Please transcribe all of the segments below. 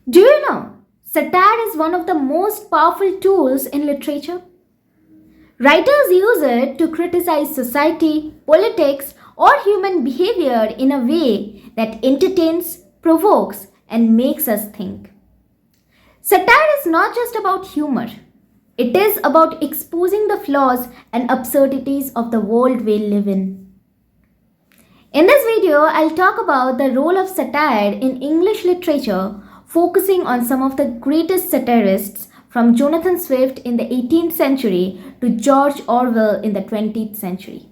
Do you know? Satire is one of the most powerful tools in literature. Writers use it to criticize society, politics, or human behavior in a way that entertains, provokes, and makes us think. Satire is not just about humor, it is about exposing the flaws and absurdities of the world we live in. In this video, I'll talk about the role of satire in English literature, focusing on some of the greatest satirists from Jonathan Swift in the 18th century to George Orwell in the 20th century.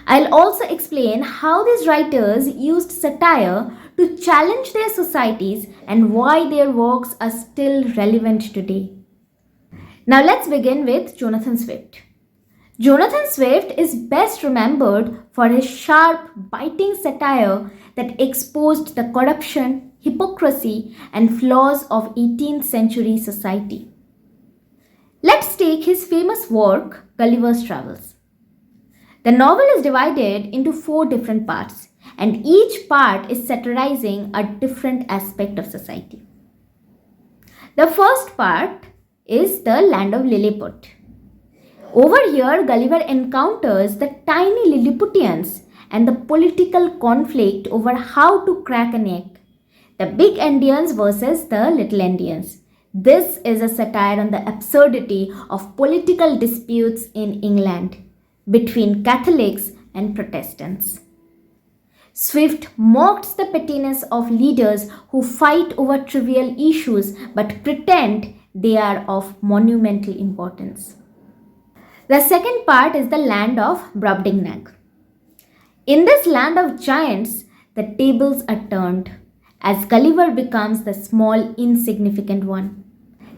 I'll also explain how these writers used satire to challenge their societies and why their works are still relevant today. Now let's begin with Jonathan Swift. Jonathan Swift is best remembered for his sharp, biting satire that exposed the corruption, hypocrisy, and flaws of 18th century society. Let's take his famous work, Gulliver's Travels. The novel is divided into 4 different parts, and each part is satirizing a different aspect of society. The first part is the land of Lilliput. Over here, Gulliver encounters the tiny Lilliputians and the political conflict over how to crack an egg. The big Indians versus the little Indians. This is a satire on the absurdity of political disputes in England between Catholics and Protestants. Swift mocks the pettiness of leaders who fight over trivial issues but pretend they are of monumental importance. The second part is the land of Brobdingnag. In this land of giants, the tables are turned as Gulliver becomes the small, insignificant one.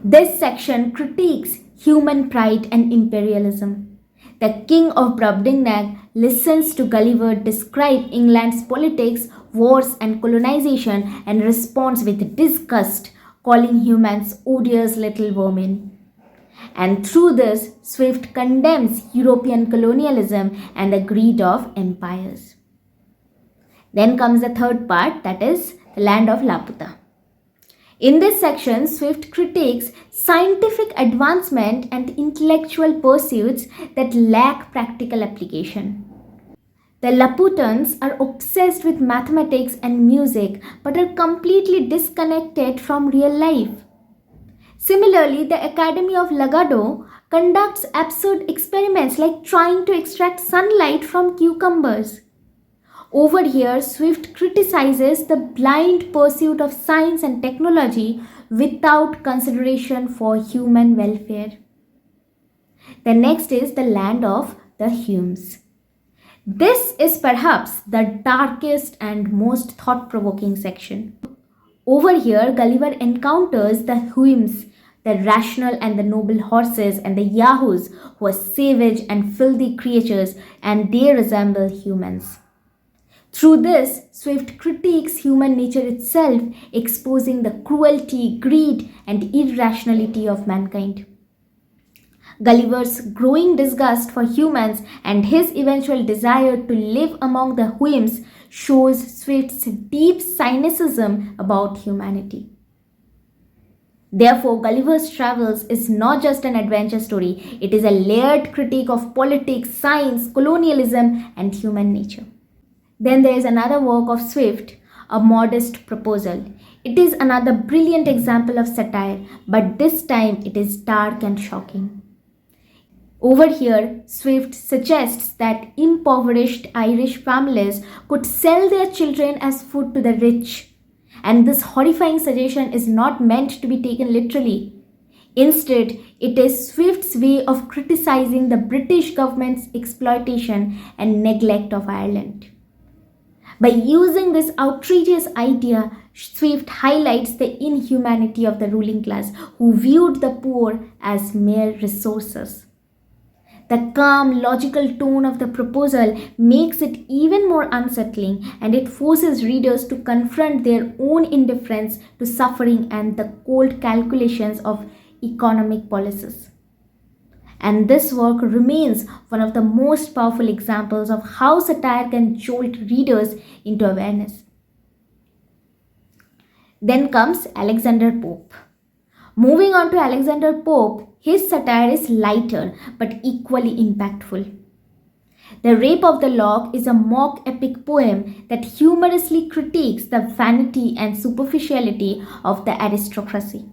This section critiques human pride and imperialism. The king of Brobdingnag listens to Gulliver describe England's politics, wars, and colonization and responds with disgust, calling humans odious little vermin. And through this, Swift condemns European colonialism and the greed of empires. Then comes the third part, that is the land of Laputa. In this section, Swift critiques scientific advancement and intellectual pursuits that lack practical application. The Laputans are obsessed with mathematics and music but are completely disconnected from real life. Similarly, the Academy of Lagado conducts absurd experiments like trying to extract sunlight from cucumbers. Over here, Swift criticizes the blind pursuit of science and technology without consideration for human welfare. The next is the land of the Humes. This is perhaps the darkest and most thought-provoking section. Over here, Gulliver encounters the Humes, the rational and the noble horses, and the Yahoos, who are savage and filthy creatures, and they resemble humans. Through this, Swift critiques human nature itself, exposing the cruelty, greed, and irrationality of mankind. Gulliver's growing disgust for humans and his eventual desire to live among the Humes shows Swift's deep cynicism about humanity. Therefore, Gulliver's Travels is not just an adventure story, it is a layered critique of politics, science, colonialism, and human nature. Then there is another work of Swift, A Modest Proposal. It is another brilliant example of satire, but this time it is dark and shocking. Over here, Swift suggests that impoverished Irish families could sell their children as food to the rich. And this horrifying suggestion is not meant to be taken literally. Instead, it is Swift's way of criticizing the British government's exploitation and neglect of Ireland. By using this outrageous idea, Swift highlights the inhumanity of the ruling class who viewed the poor as mere resources. The calm, logical tone of the proposal makes it even more unsettling, and it forces readers to confront their own indifference to suffering and the cold calculations of economic policies. And this work remains one of the most powerful examples of how satire can jolt readers into awareness. Then comes Alexander Pope. Moving on to Alexander Pope, his satire is lighter but equally impactful. The Rape of the Lock is a mock epic poem that humorously critiques the vanity and superficiality of the aristocracy.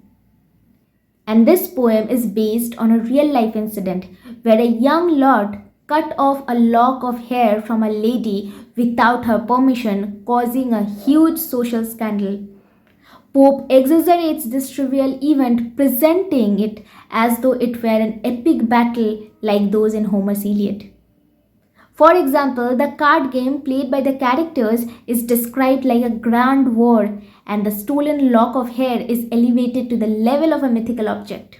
And this poem is based on a real life incident where a young lord cut off a lock of hair from a lady without her permission, causing a huge social scandal. Pope exaggerates this trivial event, presenting it as though it were an epic battle like those in Homer's Iliad. For example, the card game played by the characters is described like a grand war, and the stolen lock of hair is elevated to the level of a mythical object.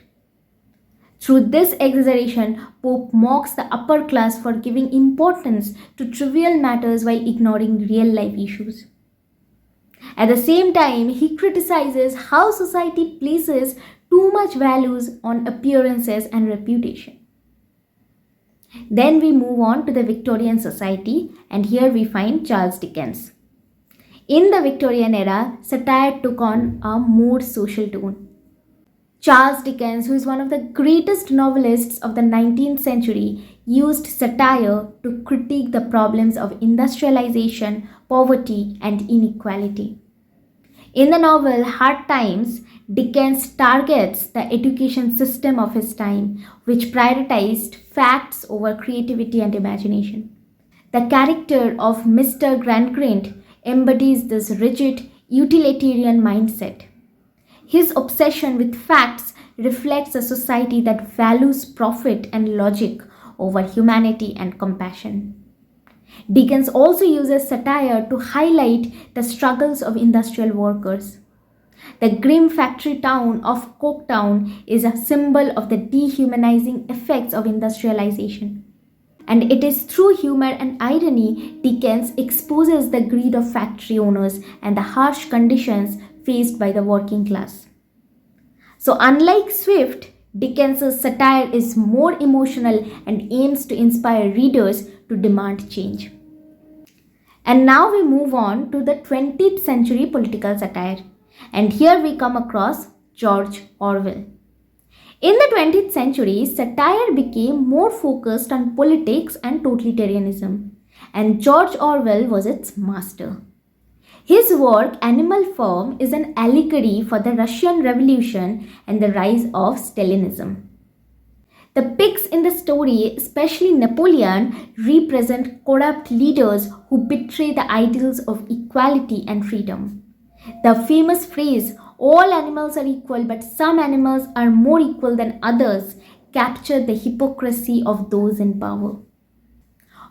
Through this exaggeration, Pope mocks the upper class for giving importance to trivial matters while ignoring real life issues. At the same time, he criticizes how society places too much values on appearances and reputation. Then we move on to the Victorian society, and here we find Charles Dickens. In the Victorian era, satire took on a more social tone. Charles Dickens, who is one of the greatest novelists of the 19th century, used satire to critique the problems of industrialization, poverty, and inequality. In the novel Hard Times, Dickens targets the education system of his time, which prioritized facts over creativity and imagination. The character of Mr. Gradgrind embodies this rigid, utilitarian mindset. His obsession with facts reflects a society that values profit and logic over humanity and compassion. Dickens also uses satire to highlight the struggles of industrial workers. The grim factory town of Coketown is a symbol of the dehumanizing effects of industrialization. And it is through humor and irony Dickens exposes the greed of factory owners and the harsh conditions faced by the working class. So, unlike Swift, Dickens's satire is more emotional and aims to inspire readers to demand change. And now we move on to the 20th century political satire. And here we come across George Orwell. In the 20th century, satire became more focused on politics and totalitarianism, and George Orwell was its master. His work, Animal Farm, is an allegory for the Russian Revolution and the rise of Stalinism. The pigs in the story, especially Napoleon, represent corrupt leaders who betray the ideals of equality and freedom. The famous phrase, all animals are equal but some animals are more equal than others, captured the hypocrisy of those in power.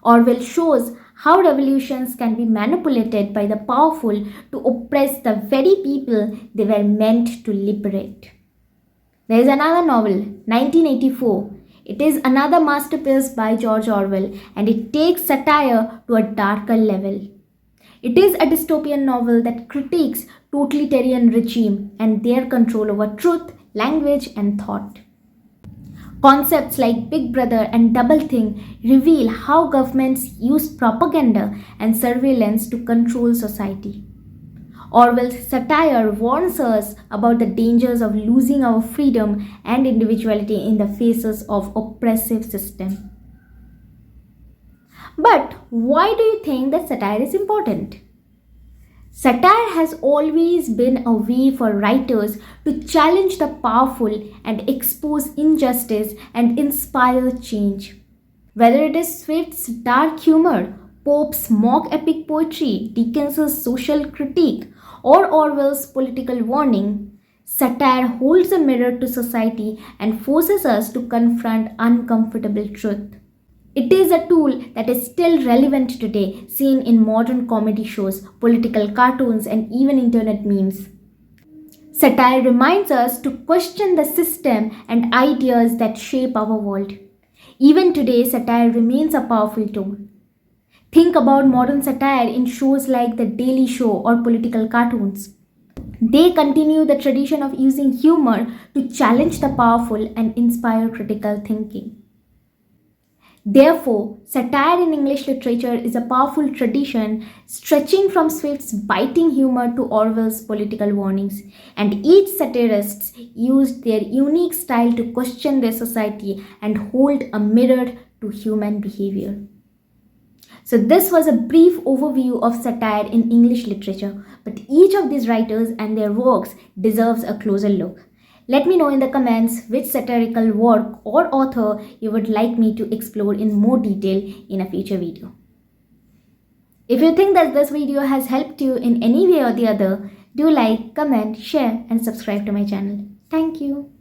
Orwell shows how revolutions can be manipulated by the powerful to oppress the very people they were meant to liberate. There is another novel, 1984. It is another masterpiece by George Orwell, and it takes satire to a darker level. It is a dystopian novel that critiques totalitarian regime and their control over truth, language, and thought. Concepts like Big Brother and Doublethink reveal how governments use propaganda and surveillance to control society. Orwell's satire warns us about the dangers of losing our freedom and individuality in the faces of oppressive system. But why do you think that satire is important? Satire has always been a way for writers to challenge the powerful and expose injustice and inspire change. Whether it is Swift's dark humor, Pope's mock epic poetry, Dickens's social critique, or Orwell's political warning, satire holds a mirror to society and forces us to confront uncomfortable truth. It is a tool that is still relevant today, seen in modern comedy shows, political cartoons, and even internet memes. Satire reminds us to question the system and ideas that shape our world. Even today, satire remains a powerful tool. Think about modern satire in shows like The Daily Show or political cartoons. They continue the tradition of using humor to challenge the powerful and inspire critical thinking. Therefore, satire in English literature is a powerful tradition stretching from Swift's biting humor to Orwell's political warnings, and each satirist used their unique style to question their society and hold a mirror to human behavior. So, this was a brief overview of satire in English literature, but each of these writers and their works deserves a closer look. Let me know in the comments which satirical work or author you would like me to explore in more detail in a future video. If you think that this video has helped you in any way or the other, do like, comment, share, and subscribe to my channel. Thank you.